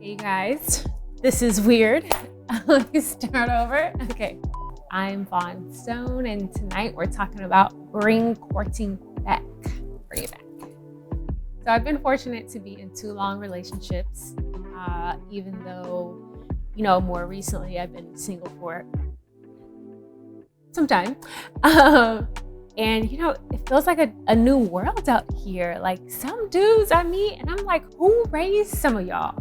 Hey guys, this is weird. Let me start over. Okay, I'm Vaughn Stone, and tonight we're talking about bring courting back. Bring it back. So I've been fortunate to be in two long relationships, even though, more recently I've been single for some time. And it feels like a new world out here. Like some dudes I meet, and I'm like, who raised some of y'all?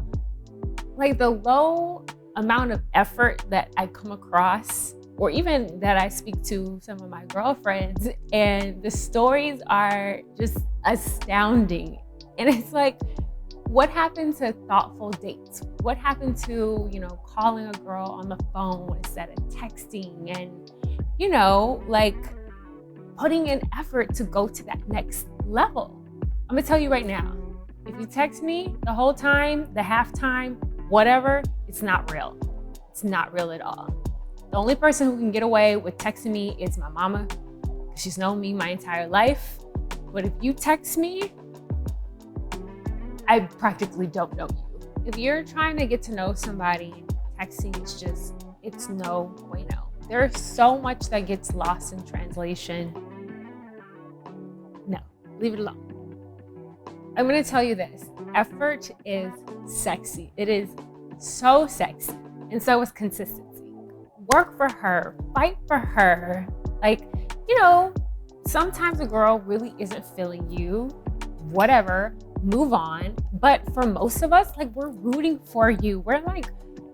Like the low amount of effort that I come across, or even that I speak to some of my girlfriends, and the stories are just astounding. And it's like, what happened to thoughtful dates? What happened to, calling a girl on the phone instead of texting, and, like putting in effort to go to that next level? I'm gonna tell you right now, if you text me the whole time, the half time, whatever, it's not real. It's not real at all. The only person who can get away with texting me is my mama. She's known me my entire life. But if you text me, I practically don't know you. If you're trying to get to know somebody, texting is it's no bueno. There's so much that gets lost in translation. No, leave it alone. I'm gonna tell you this, effort is sexy. It is so sexy. And so is consistency. Work for her, fight for her. Like, sometimes a girl really isn't feeling you, whatever, move on. But for most of us, like, we're rooting for you. We're like,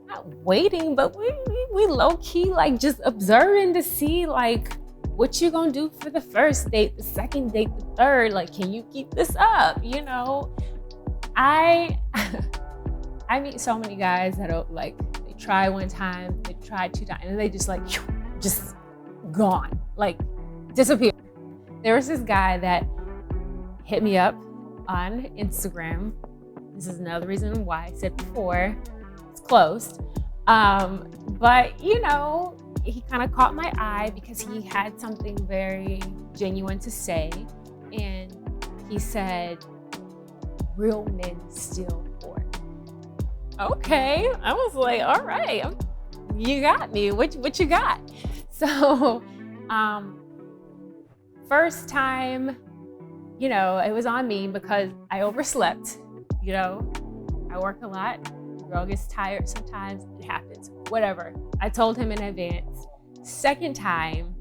not waiting, but we low key, like, just observing to see, like, what you gonna do for the first date, the second date, the third. Like, can you keep this up? I meet so many guys that are like, they try one time, they try two times, and they just gone, like disappear. There was this guy that hit me up on Instagram. This is another reason why I said before, it's closed. But he kind of caught my eye because he had something very genuine to say. And he said, real men steal porn. Okay, I was like, all right, you got me. What you got? So, first time, it was on me because I overslept. I work a lot. Girl gets tired sometimes. It happens. Whatever. I told him in advance. Second time,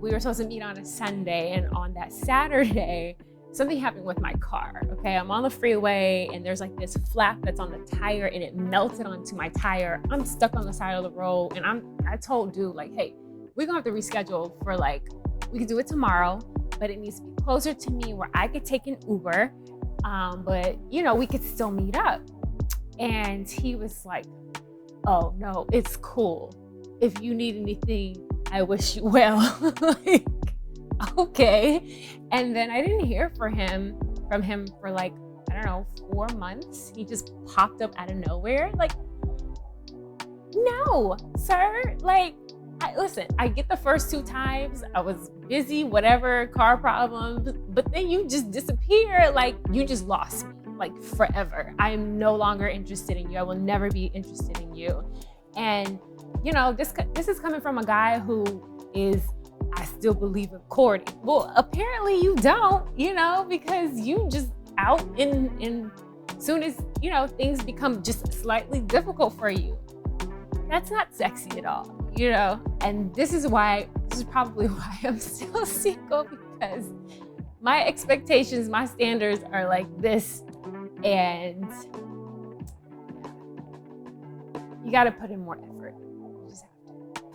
we were supposed to meet on a Sunday, and on that Saturday, something happened with my car. Okay, I'm on the freeway, and there's like this flap that's on the tire, and it melted onto my tire. I'm stuck on the side of the road, and I told dude, like, hey, we're gonna have to reschedule for, like, we could do it tomorrow, but it needs to be closer to me where I could take an Uber, but we could still meet up. And he was like, oh no, it's cool. If you need anything, I wish you well. Like, okay. And then I didn't hear from him for like, I don't know, 4 months. He just popped up out of nowhere. Like, no, sir. Like, listen, I get the first 2 times. I was busy, whatever, car problems, but then you just disappear. Like, you just lost me. Like, forever. I am no longer interested in you. I will never be interested in you. And this is coming from a guy who is, I still believe in courting. Well, apparently you don't, because you just out in soon as things become just slightly difficult for you. That's not sexy at all, And this is probably why I'm still single, because my expectations, my standards are like this. And you got to put in more effort.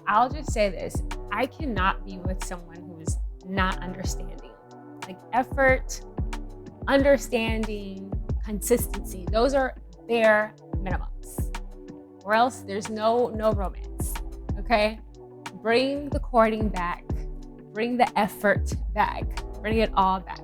I'll just say this. I cannot be with someone who is not understanding. Like, effort, understanding, consistency. Those are bare minimums. Or else there's no romance. Okay? Bring the courting back. Bring the effort back. Bring it all back.